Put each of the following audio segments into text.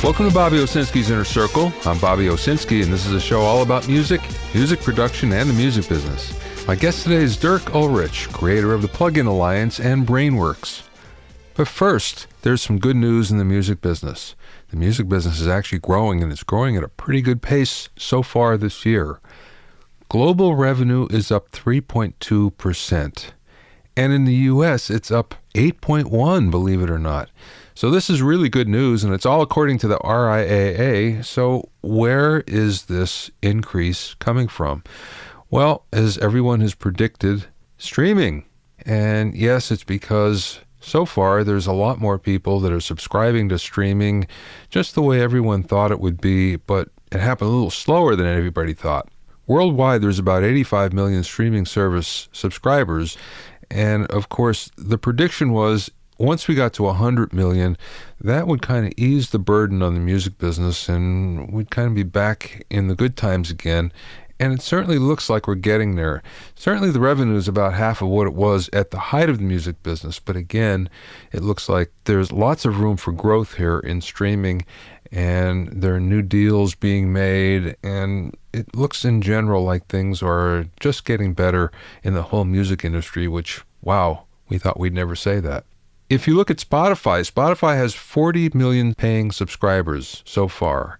Welcome to Bobby Owsinski's Inner Circle. I'm Bobby Owsinski, and this is a show all about music, music production, and the music business. My guest today is Dirk Ulrich, creator of the Plugin Alliance and Brainworx. But first, there's some good news in the music business. The music business is actually growing, and it's growing at a pretty good pace so far this year. Global revenue is up 3.2%. And in the U.S., it's up 8.1%, believe it or not. So this is really good news, and it's all according to the RIAA. So where is this increase coming from? Well, as everyone has predicted, streaming. And yes, it's because so far there's a lot more people that are subscribing to streaming just the way everyone thought it would be, but it happened a little slower than everybody thought. Worldwide, there's about 85 million streaming service subscribers. And of course, the prediction was once we got to 100 million, that would kind of ease the burden on the music business and we'd kind of be back in the good times again. And it certainly looks like we're getting there. Certainly the revenue is about half of what it was at the height of the music business. But again, it looks like there's lots of room for growth here in streaming, and there are new deals being made. And it looks in general like things are just getting better in the whole music industry, which, wow, we thought we'd never say that. If you look at Spotify has 40 million paying subscribers so far.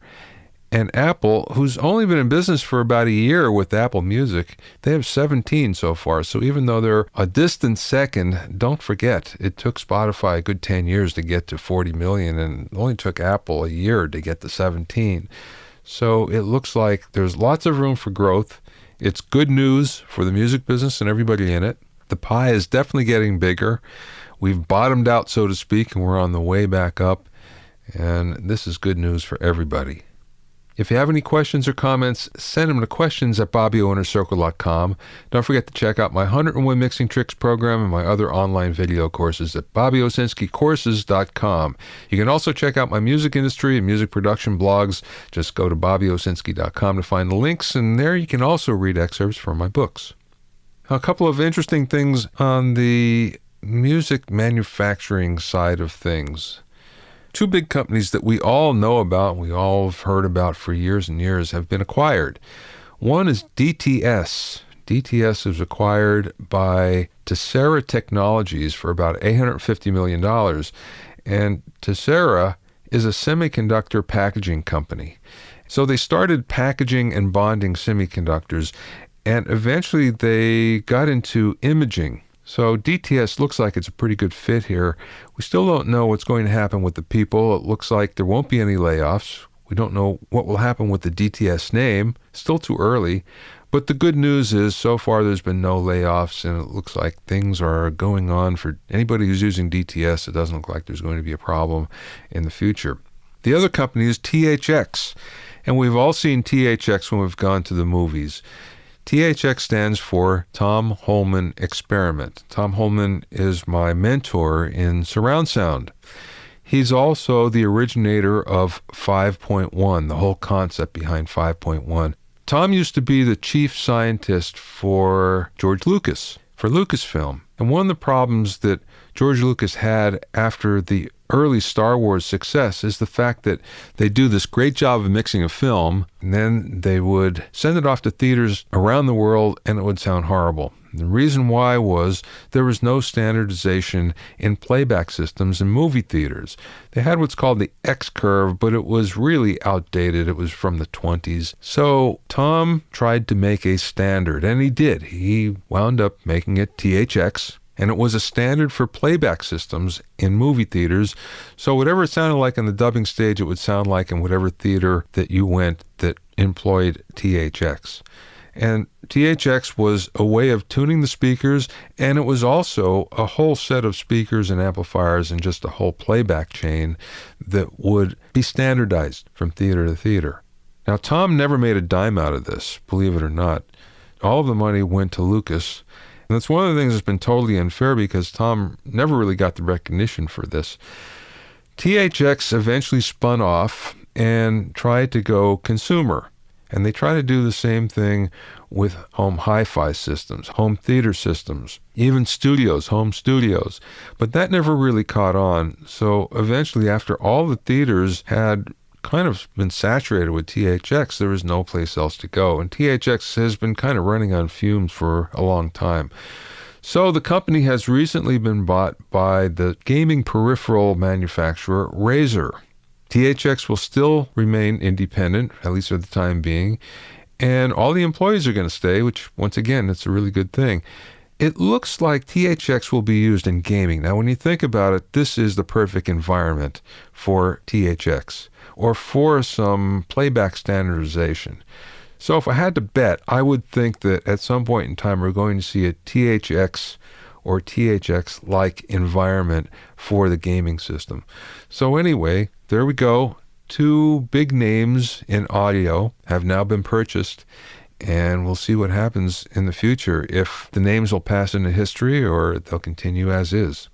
And Apple, who's only been in business for about a year with Apple Music, they have 17 so far. So even though they're a distant second, don't forget, it took Spotify a good 10 years to get to 40 million, and it only took Apple a year to get to 17. So it looks like there's lots of room for growth. It's good news for the music business and everybody in it. The pie is definitely getting bigger. We've bottomed out, so to speak, and we're on the way back up. And this is good news for everybody. If you have any questions or comments, send them to questions@BobbyOInnerCircle.com. Don't forget to check out my 101 Mixing Tricks program and my other online video courses at BobbyOwsinskiCourses.com. You can also check out my music industry and music production blogs. Just go to BobbyOwsinski.com to find the links, and there you can also read excerpts from my books. A couple of interesting things on the music manufacturing side of things. Two big companies that we all know about, we all have heard about for years and years, have been acquired. One is DTS. DTS was acquired by Tessera Technologies for about $850 million. And Tessera is a semiconductor packaging company. So they started packaging and bonding semiconductors, and eventually they got into imaging. So DTS looks like it's a pretty good fit here. We still don't know what's going to happen with the people. It looks like there won't be any layoffs. We don't know what will happen with the DTS name. Still too early. But the good news is so far there's been no layoffs, and it looks like things are going on for anybody who's using DTS. It doesn't look like there's going to be a problem in the future. The other company is THX, and we've all seen THX when we've gone to the movies. THX stands for Tom Holman Experiment. Tom Holman is my mentor in surround sound. He's also the originator of 5.1, the whole concept behind 5.1. Tom used to be the chief scientist for George Lucas, for Lucasfilm. And one of the problems that George Lucas had after the early Star Wars success is the fact that they do this great job of mixing a film, and then they would send it off to theaters around the world, and it would sound horrible. The reason why was there was no standardization in playback systems in movie theaters. They had what's called the X curve, but it was really outdated. It was from the 20s. So Tom tried to make a standard, and he did. He wound up making it THX. And it was a standard for playback systems in movie theaters. So whatever it sounded like on the dubbing stage, it would sound like in whatever theater that you went that employed THX. And THX was a way of tuning the speakers, and it was also a whole set of speakers and amplifiers and just a whole playback chain that would be standardized from theater to theater. Now, Tom never made a dime out of this, believe it or not. All of the money went to Lucas. And that's one of the things that's been totally unfair because Tom never really got the recognition for this. THX eventually spun off and tried to go consumer. And they try to do the same thing with home hi-fi systems, home theater systems, even studios, home studios. But that never really caught on. So eventually, after all the theaters had kind of been saturated with THX. There was no place else to go. And THX has been kind of running on fumes for a long time. So the company has recently been bought by the gaming peripheral manufacturer Razer. THX will still remain independent, at least for the time being, and all the employees are going to stay, which, once again, it's a really good thing. It looks like THX will be used in gaming. Now, when you think about it, this is the perfect environment for THX, or for some playback standardization. So if I had to bet, I would think that at some point in time, we're going to see a THX or THX-like environment for the gaming system. So anyway, there we go. 2 big names in audio have now been purchased, and we'll see what happens in the future, if the names will pass into history or they'll continue as is.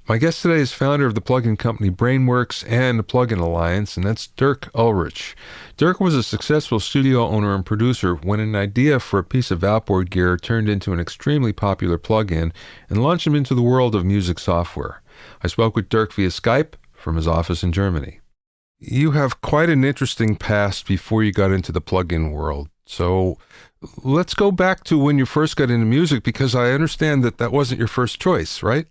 My guest today is founder of the plugin company Brainworx and the Plugin Alliance, and that's Dirk Ulrich. Dirk was a successful studio owner and producer when an idea for a piece of outboard gear turned into an extremely popular plugin and launched him into the world of music software. I spoke with Dirk via Skype from his office in Germany. You have quite an interesting past before you got into the plugin world. So let's go back to when you first got into music, because I understand that that wasn't your first choice, right?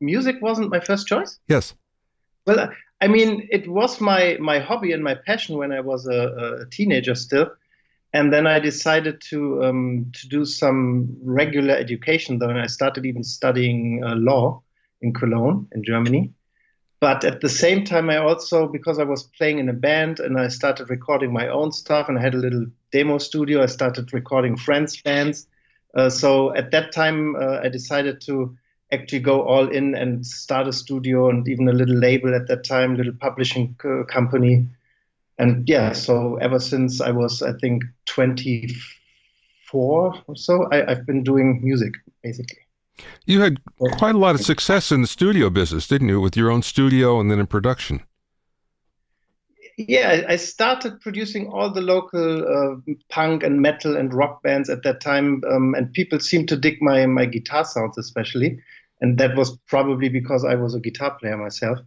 Music wasn't my first choice? Yes. Well, I mean, it was my hobby and my passion when I was a teenager still. And then I decided to do some regular education, though, and I started even studying law in Cologne, in Germany. But at the same time, I also, because I was playing in a band and I started recording my own stuff and I had a little demo studio, I started recording friends' bands. So at that time, I decided to actually go all in and start a studio and even a little label at that time, little publishing company. And yeah, so ever since I was, I think, 24 or so, I've been doing music, basically. You had quite a lot of success in the studio business, didn't you, with your own studio and then in production? Yeah, I started producing all the local punk and metal and rock bands at that time, and people seemed to dig my guitar sounds especially, and that was probably because I was a guitar player myself.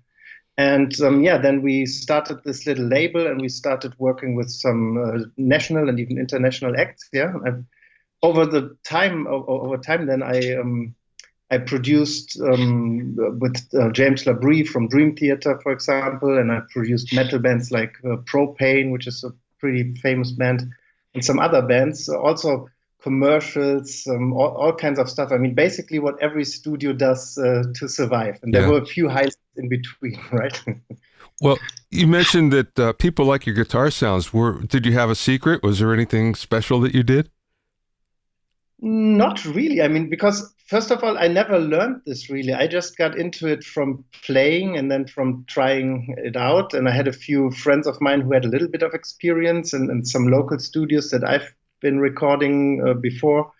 And yeah, then we started this little label, and we started working with some national and even international acts. Yeah, over time, then I produced with James Labrie from Dream Theater, for example, and I produced metal bands like Propane, which is a pretty famous band, and some other bands, also commercials, all kinds of stuff. I mean, basically what every studio does to survive. And there were a few highlights in between, right? Well, you mentioned that people like your guitar sounds. Did you have a secret? Was there anything special that you did? Not really. I mean, because first of all, I never learned this really. I just got into it from playing and then from trying it out. And I had a few friends of mine who had a little bit of experience and some local studios that I've been recording before.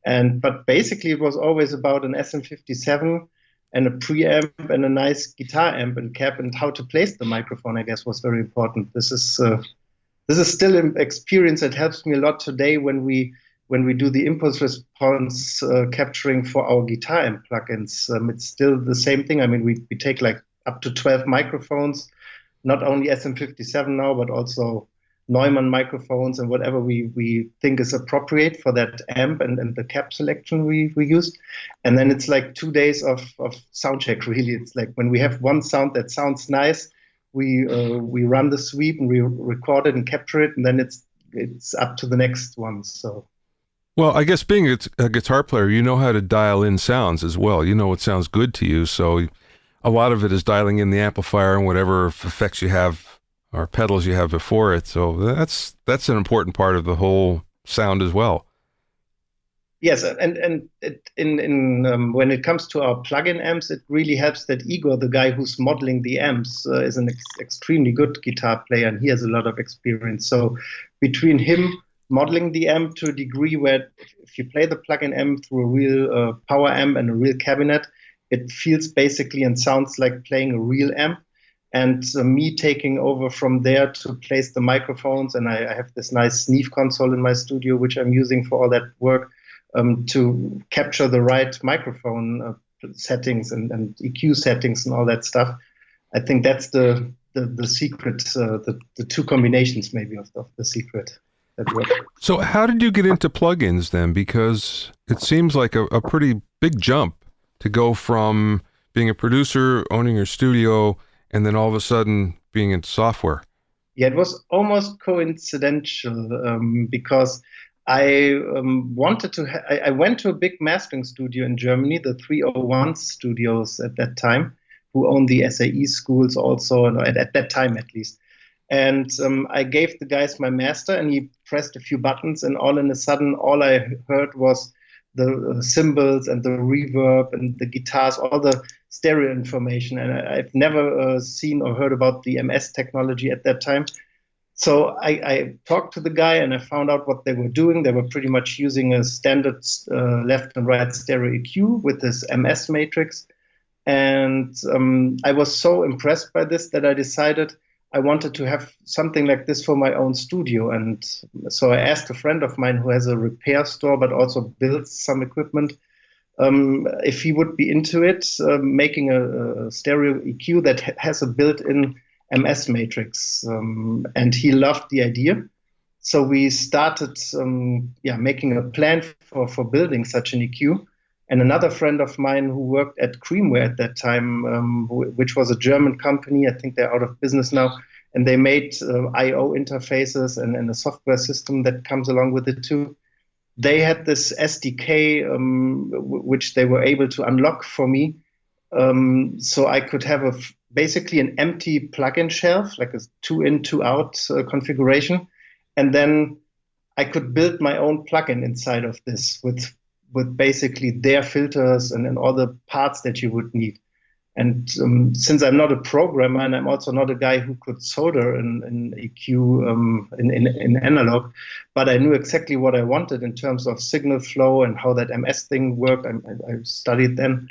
But basically, it was always about an SM57 and a preamp and a nice guitar amp and cap, and how to place the microphone, I guess, was very important. This is still an experience that helps me a lot today when we do the impulse response capturing for our guitar amp plugins. It's still the same thing. I mean, we take like up to 12 microphones, not only SM57 now, but also Neumann microphones and whatever we think is appropriate for that amp and the cap selection we used. And then it's like 2 days of sound check, really. It's like when we have one sound that sounds nice, we run the sweep and we record it and capture it, and then it's up to the next one. So. Well, I guess being a guitar player, you know how to dial in sounds as well. You know what sounds good to you. So a lot of it is dialing in the amplifier and whatever effects you have or pedals you have before it. So that's an important part of the whole sound as well. Yes, and when it comes to our plug-in amps, it really helps that Igor, the guy who's modeling the amps, is an extremely good guitar player, and he has a lot of experience. So between him modeling the amp to a degree where if you play the plug-in amp through a real power amp and a real cabinet, it feels basically and sounds like playing a real amp. And me taking over from there to place the microphones, and I have this nice Neve console in my studio, which I'm using for all that work, to capture the right microphone settings and EQ settings and all that stuff. I think that's the the secret, the two combinations maybe of the secret that work. So how did you get into plugins then? Because it seems like a pretty big jump to go from being a producer, owning your studio, and then all of a sudden being into software. Yeah, it was almost coincidental because I wanted to. I went to a big mastering studio in Germany, the 301 studios at that time, who owned the SAE schools also, at that time at least. And I gave the guys my master, and he pressed a few buttons, and all in a sudden, all I heard was the cymbals and the reverb and the guitars, all the stereo information. And I've never seen or heard about the MS technology at that time. So I talked to the guy and I found out what they were doing. They were pretty much using a standard left and right stereo EQ with this MS matrix. And I was so impressed by this that I decided I wanted to have something like this for my own studio. And so I asked a friend of mine who has a repair store, but also builds some equipment, if he would be into it, making a stereo EQ that has a built-in MS matrix. And he loved the idea. So we started making a plan for building such an EQ. And another friend of mine who worked at Creamware at that time, which was a German company, I think they're out of business now, and they made I/O interfaces and a software system that comes along with it too. They had this SDK, which they were able to unlock for me, so I could have basically an empty plugin shelf, like a 2-in, 2-out configuration, and then I could build my own plugin inside of this with basically their filters and all the parts that you would need. And since I'm not a programmer and I'm also not a guy who could solder an EQ in analog, but I knew exactly what I wanted in terms of signal flow and how that MS thing worked. I studied then.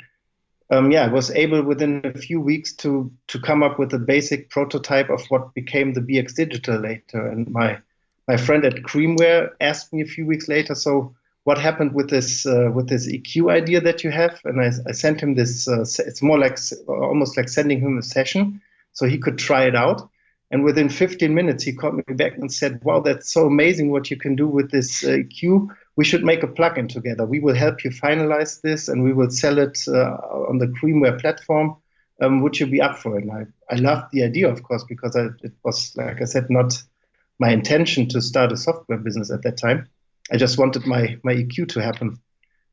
I was able within a few weeks to come up with a basic prototype of what became the BX Digital later. And my friend at Creamware asked me a few weeks later, so what happened with this EQ idea that you have? And I sent him this. It's more like almost like sending him a session, so he could try it out. And within 15 minutes, he called me back and said, "Wow, that's so amazing what you can do with this EQ. We should make a plugin together. We will help you finalize this, and we will sell it on the Creamware platform. Would you be up for it?" And I loved the idea, of course, because it was, like I said, not my intention to start a software business at that time. I just wanted my EQ to happen.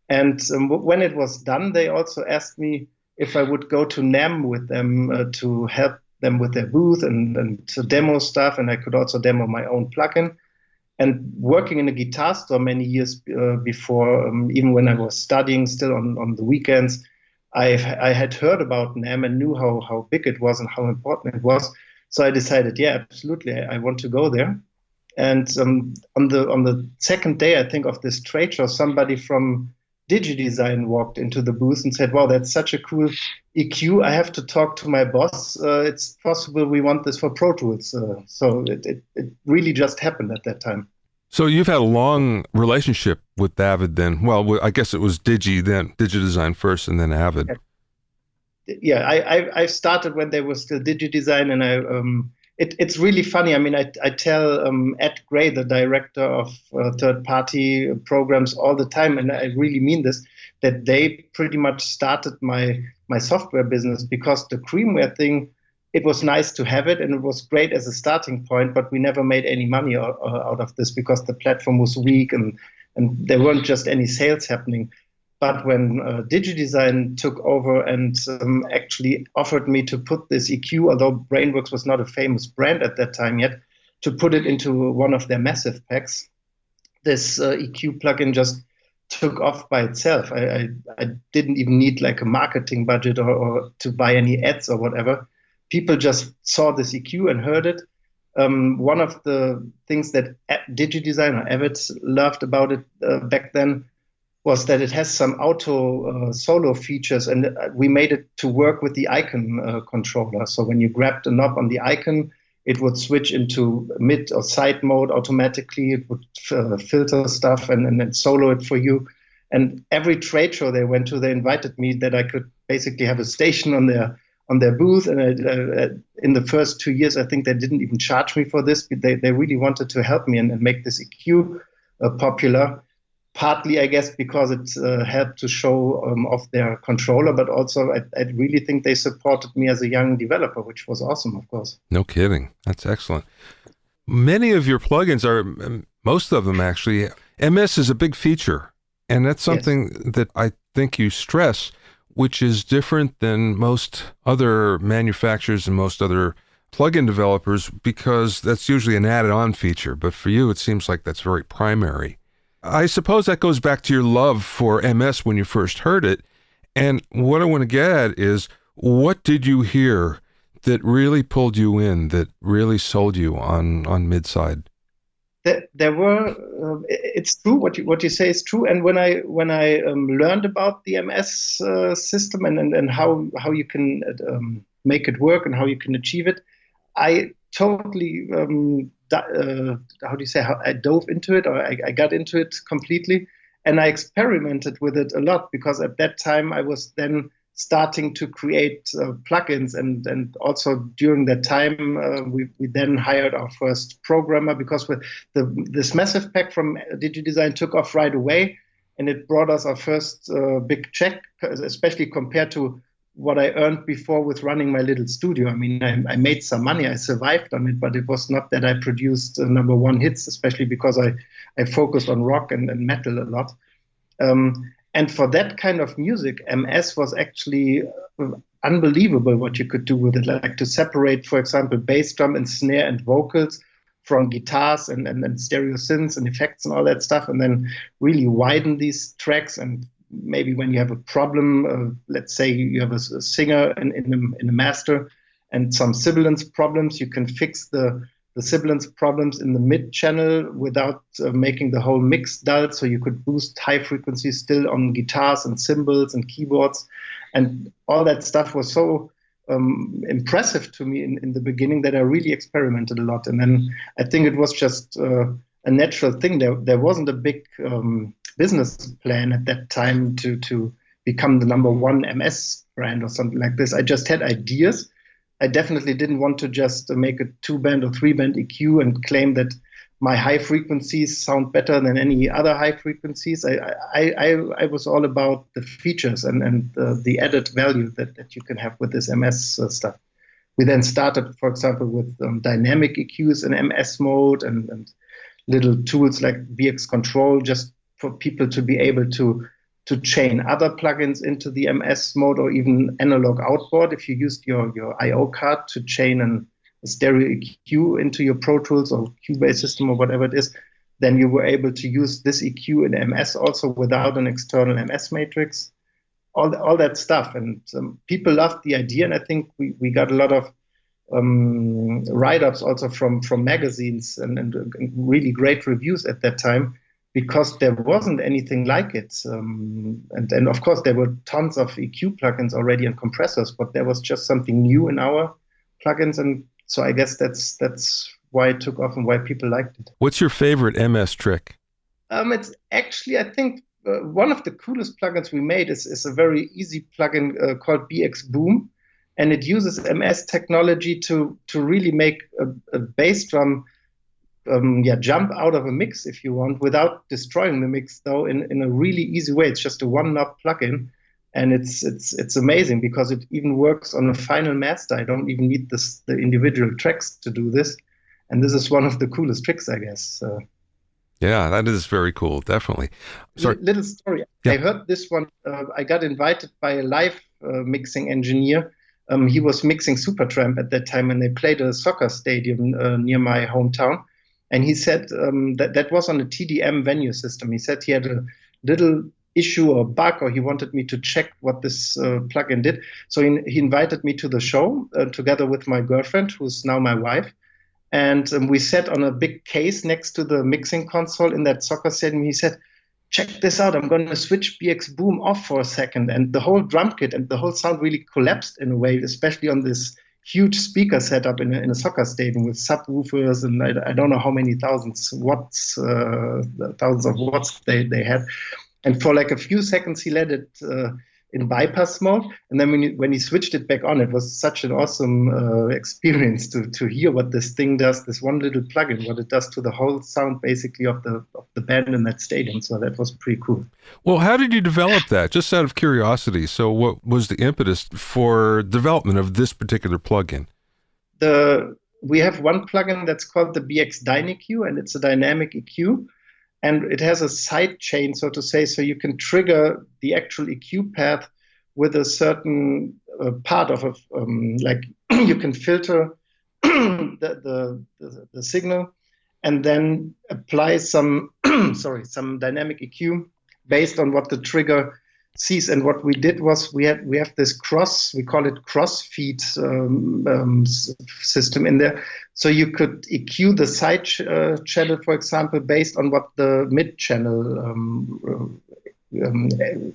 And when it was done, they also asked me if I would go to NAMM with them to help them with their booth and to demo stuff. And I could also demo my own plugin. And working in a guitar store many years before, even when I was studying still on the weekends, I had heard about NAMM and knew how big it was and how important it was. So I decided, yeah, absolutely, I want to go there. And on the second day, I think, of this trade show, somebody from DigiDesign walked into the booth and said, "Wow, that's such a cool EQ. I have to talk to my boss. It's possible we want this for Pro Tools." So it really just happened at that time. So you've had a long relationship with David then. Well, I guess it was DigiDesign first and then Avid. Yeah, I started when they were still DigiDesign, and it's really funny. I mean, I tell Ed Gray, the director of third-party programs, all the time, and I really mean this, that they pretty much started my software business, because the Creamware thing, it was nice to have it, and it was great as a starting point, but we never made any money out of this because the platform was weak and there weren't just any sales happening. But when DigiDesign took over and actually offered me to put this EQ, although Brainworx was not a famous brand at that time yet, to put it into one of their massive packs, this EQ plugin just took off by itself. I didn't even need like a marketing budget or to buy any ads or whatever. People just saw this EQ and heard it. One of the things that DigiDesign or Avid loved about it back then was that it has some auto solo features, and we made it to work with the icon controller. So when you grabbed a knob on the icon, it would switch into mid or side mode automatically. It would filter stuff and then solo it for you. And every trade show they went to, they invited me that I could basically have a station on on their booth. And in the first 2 years, I think they didn't even charge me for this. But they really wanted to help me and make this EQ popular. Partly, I guess, because it helped to show off their controller, but also I really think they supported me as a young developer, which was awesome, of course. No kidding. That's excellent. Many of your plugins most of them actually, MS is a big feature. And that's something that I think you stress, which is different than most other manufacturers and most other plugin developers, because that's usually an added-on feature. But for you, it seems like that's very primary. I suppose that goes back to your love for MS when you first heard it. And what I want to get at is, what did you hear that really pulled you in, that really sold you on midside? There were, it's true, what you say is true. And when I learned about the MS system and how you can make it work and how you can achieve it, I totally I dove into it, or I got into it completely, and I experimented with it a lot, because at that time I was then starting to create plugins, and also during that time we then hired our first programmer, because with this massive pack from DigiDesign took off right away, and it brought us our first big check, especially compared to what I earned before with running my little studio. I mean, I made some money, I survived on it, but it was not that I produced number one hits, especially because I focused on rock and metal a lot. And for that kind of music, MS was actually unbelievable what you could do with it, like to separate, for example, bass drum and snare and vocals from guitars and stereo synths and effects and all that stuff, and then really widen these tracks. And maybe when you have a problem, let's say you have a singer in a master and some sibilance problems, you can fix the sibilance problems in the mid channel without making the whole mix dull. So you could boost high frequencies still on guitars and cymbals and keyboards. And all that stuff was so impressive to me in the beginning that I really experimented a lot. And then I think it was just a natural thing. There wasn't a big business plan at that time to become the number one MS brand or something like this. I just had ideas. I definitely didn't want to just make a 2-band or 3-band EQ and claim that my high frequencies sound better than any other high frequencies. I was all about the features and the added value that you can have with this MS stuff. We then started, for example, with dynamic EQs in MS mode and little tools like VX Control, just for people to be able to chain other plugins into the MS mode, or even analog outboard. If you used your I/O card to chain a stereo EQ into your Pro Tools or Cubase system or whatever it is, then you were able to use this EQ in MS also without an external MS matrix. All that stuff, and people loved the idea, and I think we got a lot of write-ups also from magazines and really great reviews at that time, because there wasn't anything like it. And of course, there were tons of EQ plugins already and compressors, but there was just something new in our plugins. And so I guess that's why it took off and why people liked it. What's your favorite MS trick? It's actually, I think, one of the coolest plugins we made is a very easy plugin called BX Boom. And it uses MS technology to really make a bass drum jump out of a mix, if you want, without destroying the mix, though, in a really easy way. It's just a one-knob plugin, and it's amazing because it even works on a final master. I don't even need the individual tracks to do this, and this is one of the coolest tricks, I guess. Yeah, that is very cool, definitely. Sorry. Little story. Yeah. I heard this one. I got invited by a live mixing engineer. He was mixing Supertramp at that time, and they played a soccer stadium near my hometown. And he said that was on a TDM venue system. He said he had a little issue or bug, or he wanted me to check what this plugin did. So he invited me to the show together with my girlfriend, who's now my wife. And we sat on a big case next to the mixing console in that soccer stadium. He said, check this out. I'm going to switch BX Boom off for a second. And the whole drum kit and the whole sound really collapsed in a way, especially on this huge speaker setup in a soccer stadium with subwoofers and I don't know how many thousands of watts they had. And for like a few seconds, he let it in bypass mode. And then when you switched it back on, it was such an awesome experience to hear what this thing does, this one little plugin, what it does to the whole sound basically of the band in that stadium. So that was pretty cool. Well, how did you develop that? Just out of curiosity. So what was the impetus for development of this particular plugin? We have one plugin that's called the BX DynEQ, and it's a dynamic EQ. And it has a side chain, so to say, so you can trigger the actual EQ path with a certain part of like you can filter the signal and then apply some some dynamic EQ based on what the trigger sees. And what we did was we have this we call it cross feed system in there. So you could EQ the side channel, for example, based on what the mid channel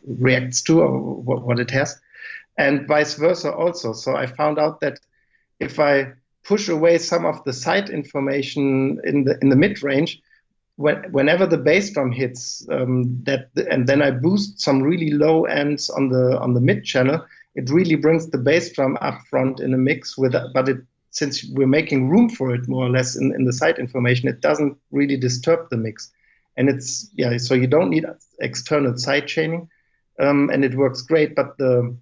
reacts to or what it has, and vice versa also. So I found out that if I push away some of the side information in the mid range, whenever the bass drum hits and then I boost some really low ends on the mid channel, it really brings the bass drum up front in a mix since we're making room for it more or less in the side information, it doesn't really disturb the mix. And so you don't need external side chaining, and it works great. But the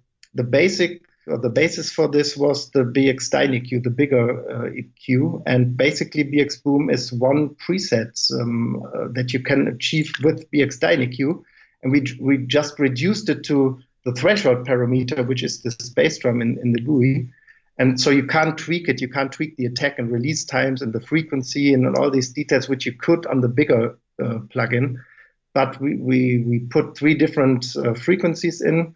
basis for this was the BX DynEQ, the bigger EQ, and basically BX Boom is one preset that you can achieve with BX DynEQ, and we just reduced it to the threshold parameter, which is the bass drum in the GUI. And so you can't tweak it. You can't tweak the attack and release times and the frequency and all these details, which you could on the bigger plugin. But we put 3 different frequencies in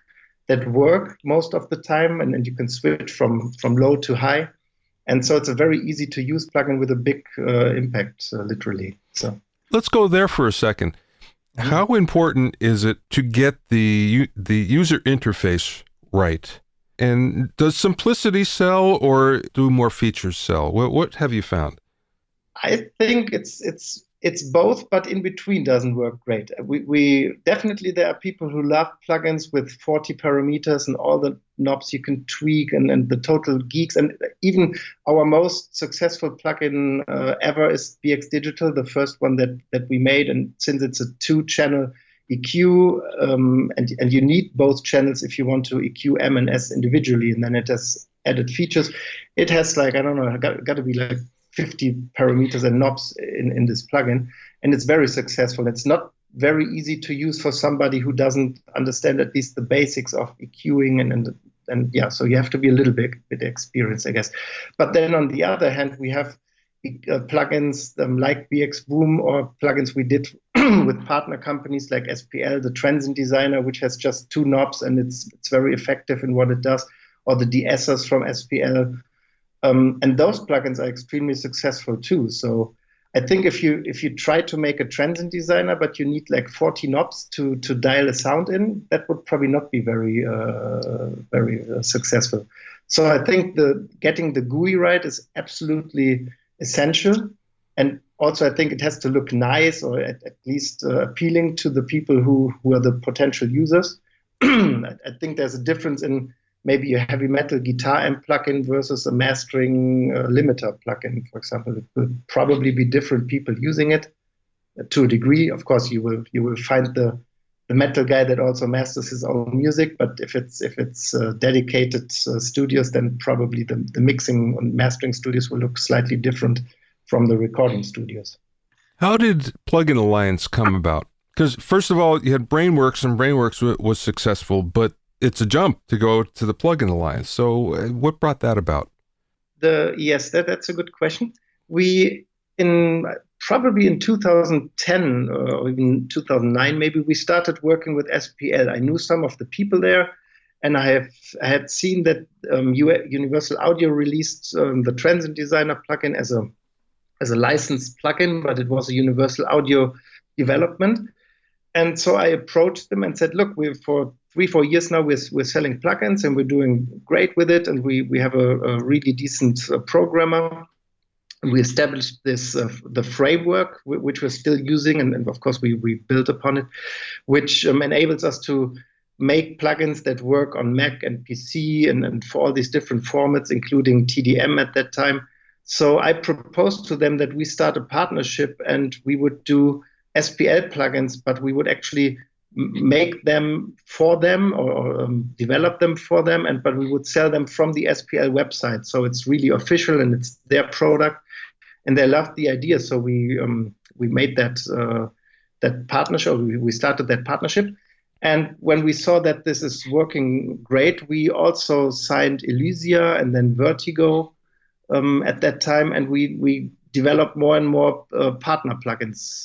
that work most of the time, and then you can switch from low to high. And so it's a very easy to use plugin with a big impact, literally. So let's go there for a second. Mm-hmm. How important is it to get the user interface right? And does simplicity sell, or do more features sell? What have you found? I think it's both, but in between doesn't work great. We definitely, there are people who love plugins with 40 parameters and all the knobs you can tweak and the total geeks. And even our most successful plugin ever is BX Digital, the first one that we made. And since it's a 2-channel EQ, and you need both channels if you want to EQ M and S individually, and then it has added features. It has got to be like 50 parameters and knobs in this plugin, and it's very successful. It's not very easy to use for somebody who doesn't understand at least the basics of EQing and so you have to be a little bit experienced, I guess. But then on the other hand, we have plugins like BX Boom, or plugins we did with partner companies like SPL, the Transient Designer, which has just 2 knobs and it's very effective in what it does, or the de-essers from SPL. And those plugins are extremely successful too. So I think if you try to make a Transient Designer, but you need like 40 knobs to dial a sound in, that would probably not be very successful. So I think getting the GUI right is absolutely essential. And also I think it has to look nice, or at least appealing to the people who are the potential users. I think there's a difference in maybe a heavy metal guitar amp plugin versus a mastering limiter plugin, for example. It will probably be different people using it to a degree. Of course, you will find the metal guy that also masters his own music. But if it's dedicated studios, then probably the mixing and mastering studios will look slightly different from the recording studios. How did Plugin Alliance come about? Because first of all, you had Brainworx, and Brainworx was successful, but it's a jump to go to the Plugin Alliance. So what brought that about? Yes, that's a good question. Probably in 2010 or even 2009, maybe, we started working with SPL. I knew some of the people there, and I had seen that Universal Audio released the Transient Designer plugin as a licensed plugin, but it was a Universal Audio development. And so I approached them and said, look, for 3-4 years now, we're selling plugins and we're doing great with it, and we have a really decent programmer. We established this the framework, which we're still using, and of course we built upon it, which enables us to make plugins that work on Mac and PC and for all these different formats, including TDM at that time. So I proposed to them that we start a partnership and we would do SPL plugins, but we would actually make them for them or develop them for them, but we would sell them from the SPL website. So it's really official and it's their product, and they loved the idea. So we made that partnership. We started that partnership. And when we saw that this is working great, we also signed Elysia and then Vertigo at that time, and we developed more and more partner plugins.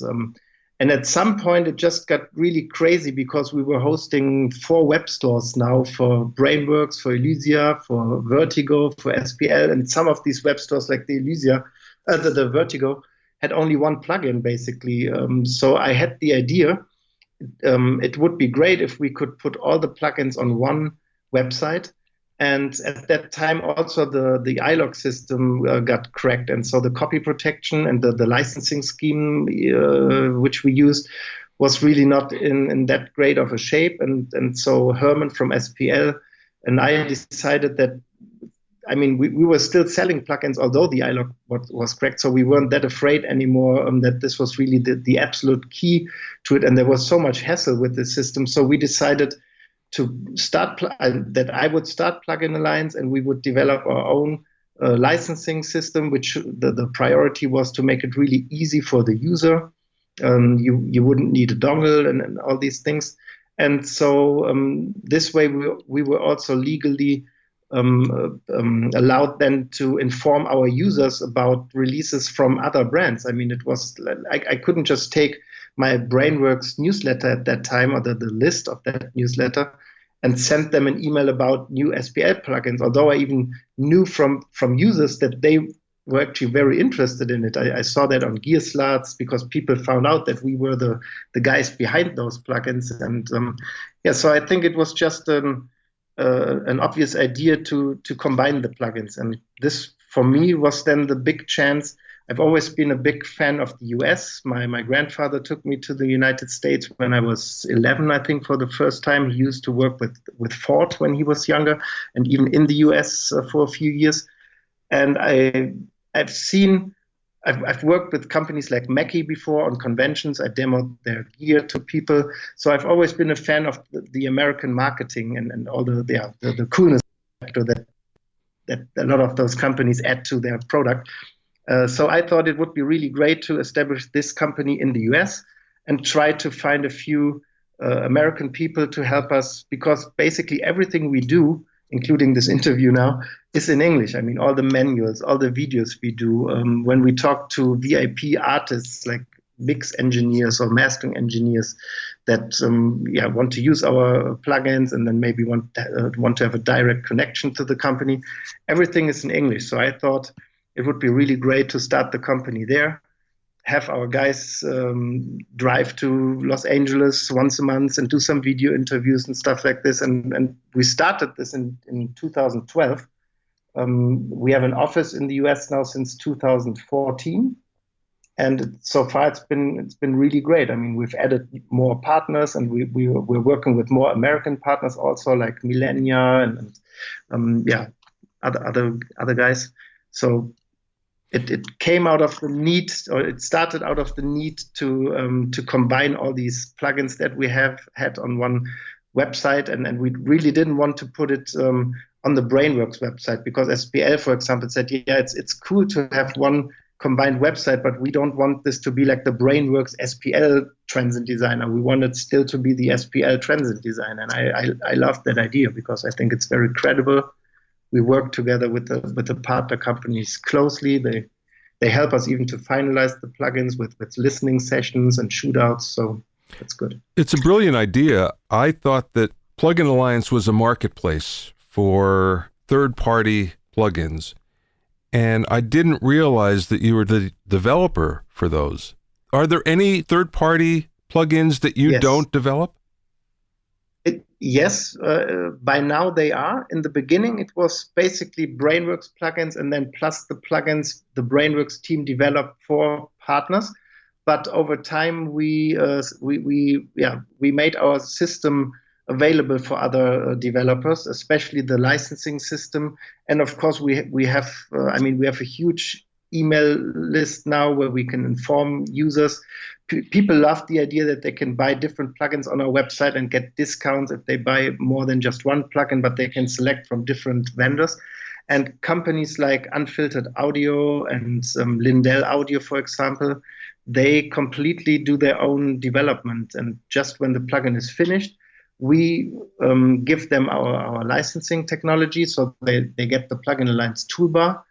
And at some point, it just got really crazy because we were hosting 4 web stores now for Brainworx, for Elysia, for Vertigo, for SPL, and some of these web stores, like the Elysia, the Vertigo, had only one plugin basically. So I had the idea. It would be great if we could put all the plugins on one website. And at that time, also the iLog system got cracked. And so the copy protection and the licensing scheme which we used was really not in that great of a shape. And so Herman from SPL and I decided that, I mean, we were still selling plugins, although the iLog was cracked. So we weren't that afraid anymore that this was really the absolute key to it. And there was so much hassle with the system. So we decided to start that I would start Plugin Alliance and we would develop our own licensing system, which the priority was to make it really easy for the user. You wouldn't need a dongle and all these things. And so this way we were also legally allowed then to inform our users about releases from other brands. I mean, it was I couldn't just take my Brainworx newsletter at that time, or the list of that newsletter, and send them an email about new SPL plugins, although I even knew from users that they were actually very interested in it. I saw that on Gearslats because people found out that we were the guys behind those plugins. And so I think it was just an obvious idea to combine the plugins. And this, for me, was then the big chance. I've always been a big fan of the US. My grandfather took me to the United States when I was 11, I think, for the first time. He used to work with Ford when he was younger, and even in the US for a few years. And I've worked with companies like Mackie before on conventions. I demoed their gear to people. So I've always been a fan of the American marketing and all the coolness factor that a lot of those companies add to their product. So I thought it would be really great to establish this company in the US and try to find a few American people to help us, because basically everything we do, including this interview now, is in English. I mean, all the manuals, all the videos we do. When we talk to VIP artists like mix engineers or mastering engineers that want to use our plugins and then maybe want to have a direct connection to the company, everything is in English. So I thought it would be really great to start the company there, have our guys drive to Los Angeles once a month and do some video interviews and stuff like this. And we started this in 2012. We have an office in the US now since 2014. And so far it's been really great. I mean, we've added more partners, and we're working with more American partners also, like Millennia and other guys. So it came out of the need, or it started out of the need to combine all these plugins that we have had on one website, and we really didn't want to put it on the Brainworx website, because SPL, for example, said, it's cool to have one combined website, but we don't want this to be like the Brainworx SPL Transient Designer. We want it still to be the SPL Transient Designer, and I love that idea because I think it's very credible. We work together with the partner companies closely. They help us even to finalize the plugins with listening sessions and shootouts. So that's good. It's a brilliant idea. I thought that Plugin Alliance was a marketplace for third-party plugins, and I didn't realize that you were the developer for those. Are there any third-party plugins that you don't develop? Yes, by now they are. In the beginning, it was basically Brainworx plugins, and then plus the plugins the Brainworx team developed for partners. But over time, we made our system available for other developers, especially the licensing system. And of course, we have we have a huge email list now where we can inform users. People love the idea that they can buy different plugins on our website and get discounts if they buy more than just one plugin, but they can select from different vendors. And companies like Unfiltered Audio and Lindell Audio, for example, they completely do their own development. And just when the plugin is finished, we give them our licensing technology, so they get the Plugin Alliance toolbar.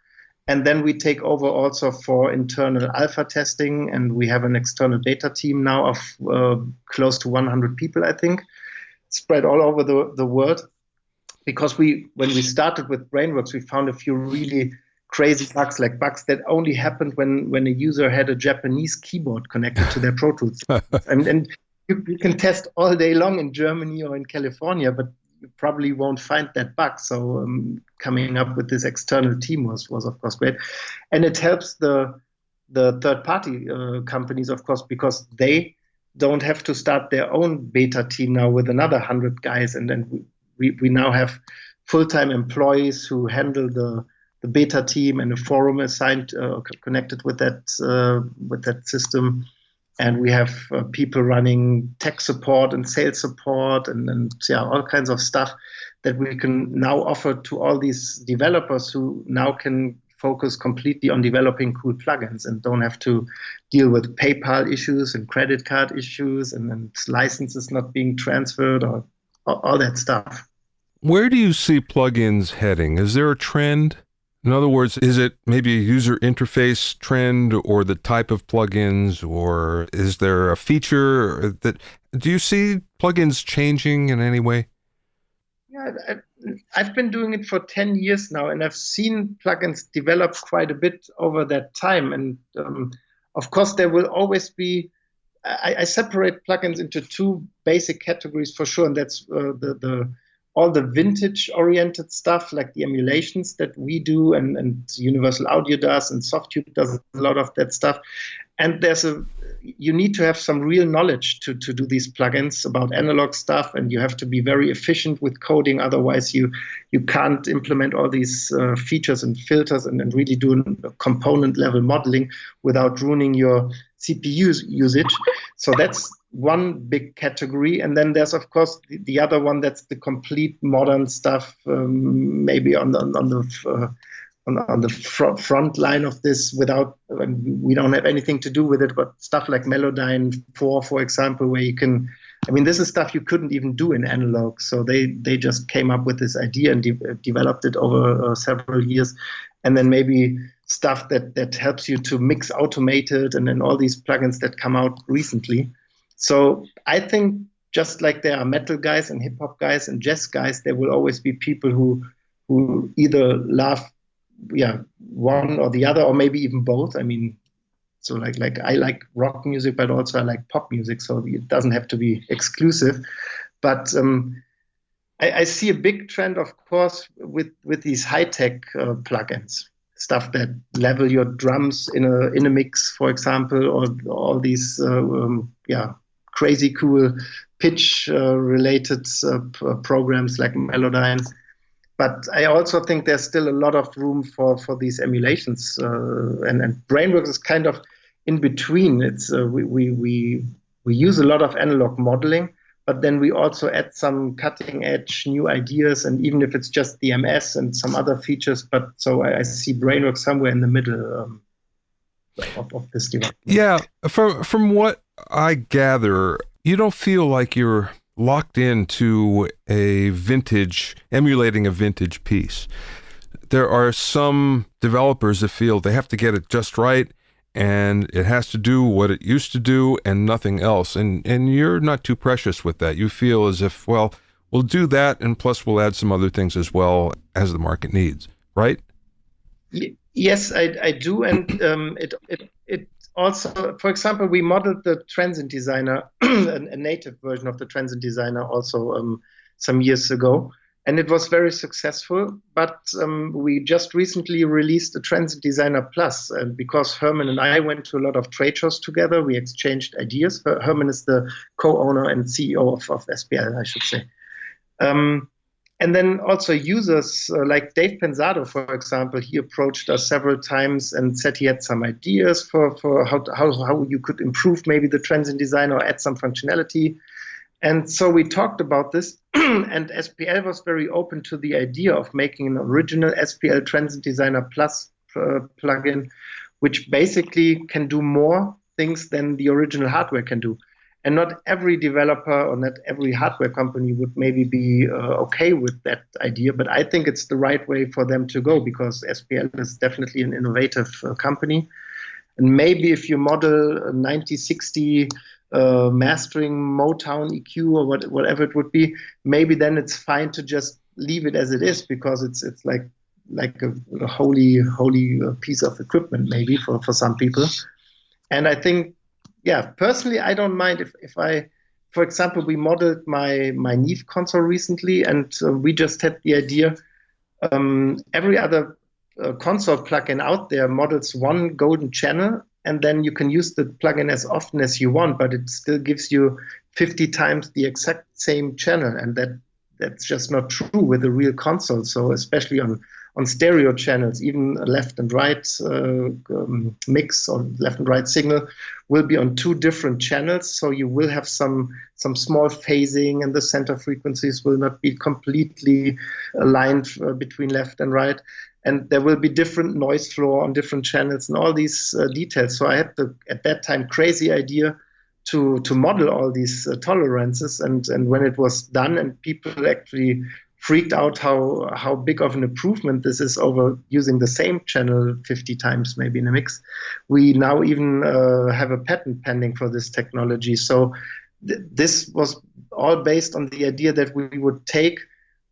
And then we take over also for internal alpha testing, and we have an external beta team now of close to 100 people, I think, spread all over the world. Because when we started with Brainworx, we found a few really crazy bugs, like bugs that only happened when a user had a Japanese keyboard connected to their Pro Tools. and you can test all day long in Germany or in California, but you probably won't find that bug. So coming up with this external team was of course great. And it helps the third-party companies, of course, because they don't have to start their own beta team now with another 100 guys. And then we now have full-time employees who handle the beta team, and a forum assigned connected with that system. And we have people running tech support and sales support and all kinds of stuff that we can now offer to all these developers who now can focus completely on developing cool plugins and don't have to deal with PayPal issues and credit card issues and licenses not being transferred or all that stuff. Where do you see plugins heading? Is there a trend? In other words, is it maybe a user interface trend or the type of plugins, or is there a feature that, do you see plugins changing in any way? Yeah, I've been doing it for 10 years now, and I've seen plugins develop quite a bit over that time. And of course, there will always be, I separate plugins into two basic categories for sure, and that's all the vintage-oriented stuff, like the emulations that we do and Universal Audio does, and Softube does a lot of that stuff. And you need to have some real knowledge to do these plugins about analog stuff, and you have to be very efficient with coding. Otherwise, you can't implement all these features and filters and really do component-level modeling without ruining your CPU usage. So that's one big category. And then there's, of course, the other one that's the complete modern stuff, maybe on the front line of this, we don't have anything to do with it, but stuff like Melodyne 4, for example, where you can, this is stuff you couldn't even do in analog. So they just came up with this idea and developed it over several years. And then maybe stuff that helps you to mix automated, and then all these plugins that come out recently. So I think just like there are metal guys and hip hop guys and jazz guys, there will always be people who either love one or the other, or maybe even both. So like I like rock music, but also I like pop music, so it doesn't have to be exclusive. But I see a big trend, of course, with these high-tech plugins, stuff that level your drums in a mix, for example, or all these crazy cool pitch related programs like Melodyne. But I also think there's still a lot of room for these emulations, and Brainworx is kind of in between. It's we use a lot of analog modeling, but then we also add some cutting edge new ideas, and even if it's just the MS and some other features. But so I see Brainworx somewhere in the middle of this development. Yeah, from what I gather, you don't feel like you're locked into emulating a vintage piece. There are some developers that feel they have to get it just right, and it has to do what it used to do and nothing else. And you're not too precious with that. You feel as if, well, we'll do that, and plus we'll add some other things as well as the market needs, right? Yes, I do. And it also, for example, we modeled the Transient Designer, a native version of the Transient Designer also some years ago. And it was very successful, but we just recently released the Transient Designer Plus. And because Herman and I went to a lot of trade shows together, we exchanged ideas. Herman is the co-owner and CEO of SPL, I should say. And then also users like Dave Pensado, for example, he approached us several times and said he had some ideas for how you could improve maybe the trends in design or add some functionality. And so we talked about this, and SPL was very open to the idea of making an original SPL Trends in Designer Plus plugin, which basically can do more things than the original hardware can do. And not every developer or not every hardware company would maybe be okay with that idea, but I think it's the right way for them to go, because SPL is definitely an innovative company. And maybe if you model a 9060 mastering Motown EQ or whatever it would be, maybe then it's fine to just leave it as it is, because it's like a holy piece of equipment maybe for some people. And I think, yeah, personally, I don't mind if I, for example, we modeled my Neve console recently, and we just had the idea, every other console plugin out there models one golden channel, and then you can use the plugin as often as you want, but it still gives you 50 times the exact same channel, and that's just not true with a real console. So especially on stereo channels, even left and right mix or left and right signal will be on two different channels. So you will have some small phasing, and the center frequencies will not be completely aligned between left and right. And there will be different noise floor on different channels and all these details. So I had at that time, crazy idea to model all these tolerances. And when it was done and people actually freaked out how big of an improvement this is over using the same channel 50 times maybe in a mix, we now even have a patent pending for this technology. So this was all based on the idea that we would take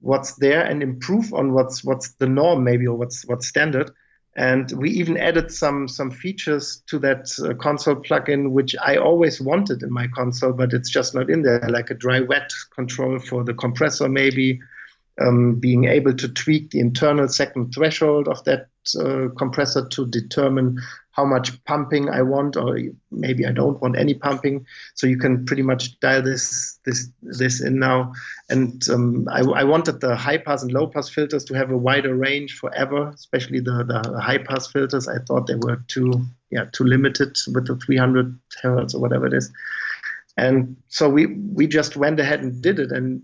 what's there and improve on what's the norm maybe, or what's standard. And we even added some features to that console plugin, which I always wanted in my console, but it's just not in there, like a dry-wet control for the compressor maybe, being able to tweak the internal second threshold of that compressor to determine how much pumping I want, or maybe I don't want any pumping. So you can pretty much dial this in now. And I wanted the high pass and low pass filters to have a wider range forever, especially the high pass filters. I thought they were too limited with the 300 hertz or whatever it is. And so we just went ahead and did it. And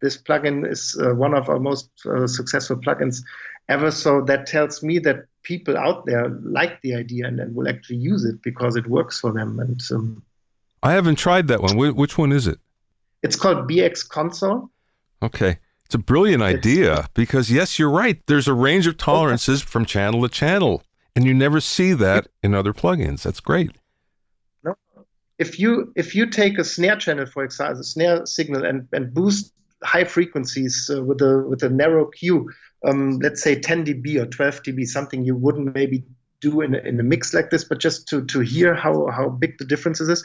this plugin is one of our most successful plugins ever. So that tells me that people out there like the idea and will actually use it because it works for them. And I haven't tried that one. Which one is it? It's called BX Console. Okay. It's a brilliant idea because, yes, you're right. There's a range of tolerances from channel to channel, and you never see that in other plugins. That's great. No. If you take a snare channel, for example, a snare signal, and boost high frequencies with a narrow Q, let's say 10 dB or 12 dB, something you wouldn't maybe do in a mix like this, but just to hear how big the differences is.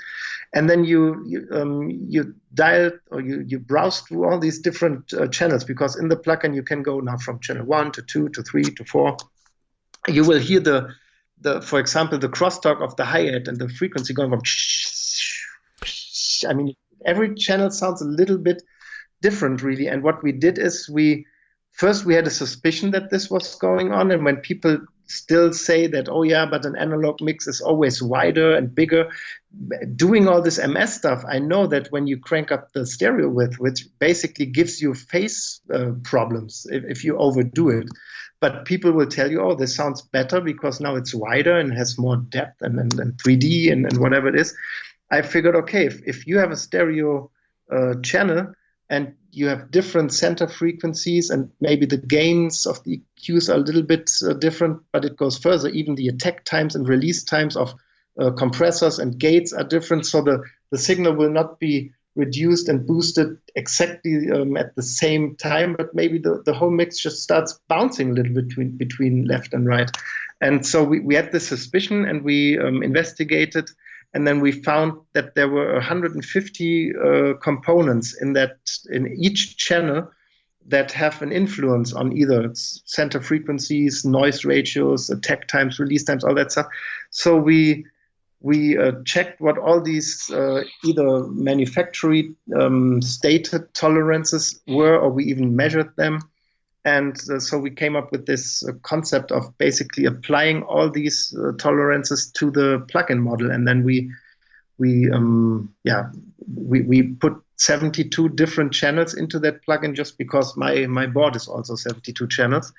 And then you dial or you browse through all these different channels, because in the plugin you can go now from channel 1 to 2 to 3 to 4. You will hear the for example, the crosstalk of the hi-hat and the frequency going from I mean, every channel sounds a little bit different really. And what we did is we had a suspicion that this was going on, and when people still say that, oh yeah, but an analog mix is always wider and bigger, doing all this MS stuff, I know that when you crank up the stereo width, which basically gives you phase problems if you overdo it, but people will tell you, oh, this sounds better because now it's wider and has more depth and 3D and whatever it is. I figured, okay, if you have a stereo channel and you have different center frequencies and maybe the gains of the EQs are a little bit different, but it goes further. Even the attack times and release times of compressors and gates are different. So the signal will not be reduced and boosted exactly at the same time, but maybe the whole mix just starts bouncing a little bit between left and right. And so we had this suspicion, and we investigated. And then we found that there were 150 components in each channel that have an influence on either center frequencies, noise ratios, attack times, release times, all that stuff. So we we checked what all these either manufacturing stated tolerances were, or we even measured them. And so we came up with this concept of basically applying all these tolerances to the plugin model. And then we put 72 different channels into that plugin, just because my board is also 72 channels.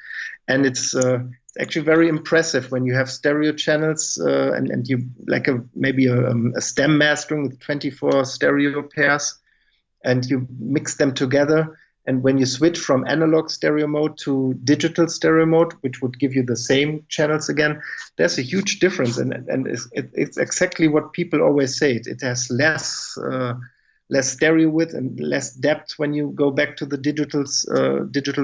And it's actually very impressive when you have stereo channels and you like maybe a stem mastering with 24 stereo pairs, and you mix them together. And when you switch from analog stereo mode to digital stereo mode, which would give you the same channels again, there's a huge difference. And it's exactly what people always say. It has less stereo width and less depth when you go back to the digital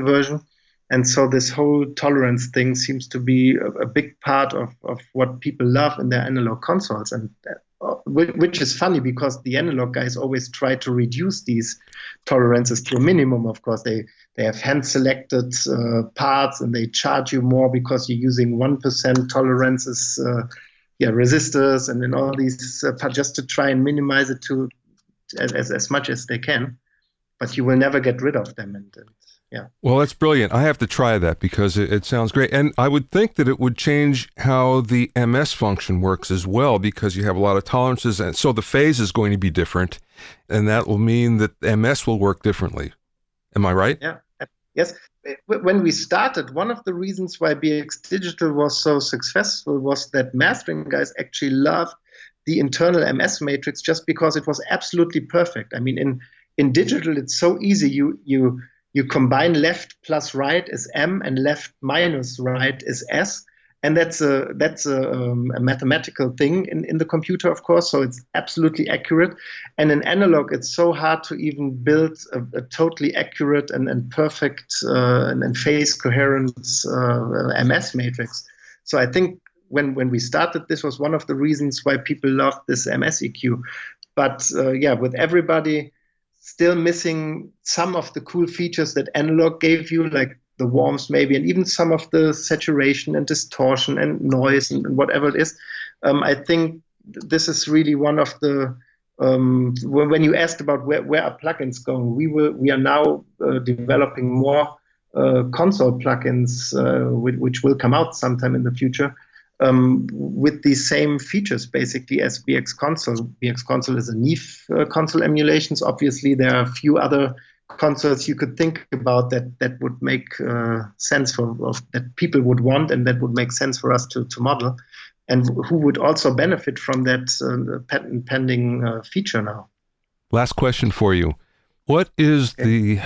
version. And so this whole tolerance thing seems to be a big part of what people love in their analog consoles. And which is funny, because the analog guys always try to reduce these tolerances to a minimum. Of course, they have hand-selected parts, and they charge you more because you're using 1% tolerances, resistors, and then all these just to try and minimize it to as much as they can. But you will never get rid of them. And yeah. Well, that's brilliant. I have to try that because it sounds great. And I would think that it would change how the MS function works as well, because you have a lot of tolerances. And so the phase is going to be different, and that will mean that MS will work differently. Am I right? Yeah. Yes. When we started, one of the reasons why BX Digital was so successful was that mastering guys actually loved the internal MS matrix, just because it was absolutely perfect. I mean, in digital, it's so easy. You combine left plus right is M and left minus right is S. And that's a mathematical thing in the computer, of course, so it's absolutely accurate. And in analog, it's so hard to even build a totally accurate and perfect and phase coherent MS matrix. So I think when we started, this was one of the reasons why people loved this MS EQ. But with everybody still missing some of the cool features that analog gave you, like the warms maybe, and even some of the saturation and distortion and noise and whatever it is. I think this is really one of the, when you asked about where are plugins going, we are now developing more console plugins, which will come out sometime in the future, with the same features basically as BX Console. BX Console is a Neve console emulations. Obviously, there are a few other consoles you could think about that would make sense that people would want, and that would make sense for us to model, and who would also benefit from that patent pending feature now. Last question for you. What is the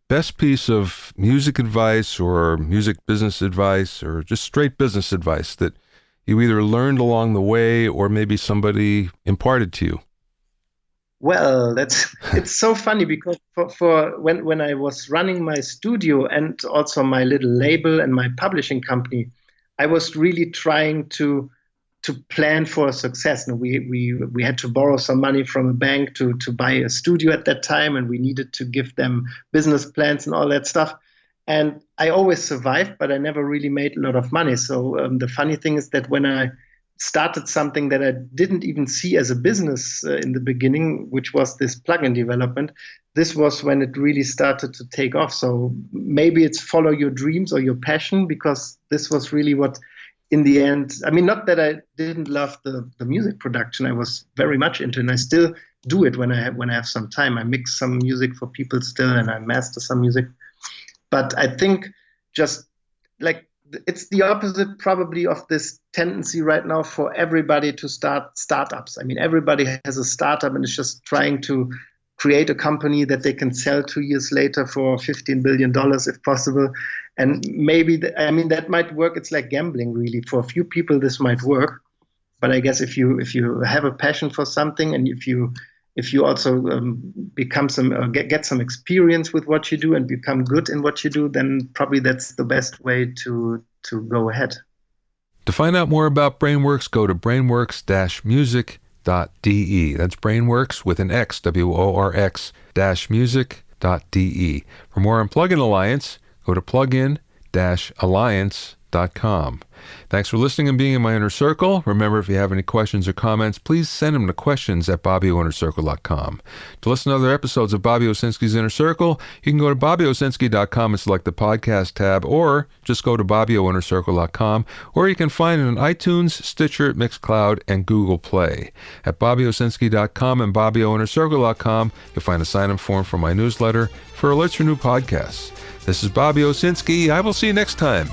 best piece of music advice or music business advice or just straight business advice that you either learned along the way or maybe somebody imparted to you? Well, it's so funny, because for when I was running my studio and also my little label and my publishing company, I was really trying to plan for success. And we had to borrow some money from a bank to buy a studio at that time, and we needed to give them business plans and all that stuff. And I always survived, but I never really made a lot of money. So the funny thing is that when I started something that I didn't even see as a business in the beginning, which was this plugin development, this was when it really started to take off. So maybe it's follow your dreams or your passion, because this was really what, in the end, I mean, not that I didn't love the music production. I was very much into it, and I still do it when I have some time. I mix some music for people still, and I master some music. But I think just like it's the opposite probably of this tendency right now for everybody to start startups. I mean, everybody has a startup and is just trying to create a company that they can sell 2 years later for $15 billion if possible. And maybe, that might work. It's like gambling, really. For a few people, this might work. But I guess if you have a passion for something, and if you also become get some experience with what you do and become good in what you do, then probably that's the best way to go ahead. To find out more about Brainworx, go to brainworx-music.de. That's Brainworx with an X, WORX-music.de. For more on Plugin Alliance, go to plugin-alliance.com. bobbyowsinski.com. Thanks for listening and being in my inner circle. Remember, if you have any questions or comments, please send them to questions@bobbyinnercircle.com. To listen to other episodes of Bobby Owsinski's Inner Circle, you can go to bobbyowsinski.com and select the podcast tab, or just go to bobbyowinnercircle.com, or you can find it on iTunes, Stitcher, Mixcloud, and Google Play. At bobbyowsinski.com and bobbyowinnercircle.com, you'll find a sign-up form for my newsletter for alerts for new podcasts. This is Bobby Owsinski. I will see you next time.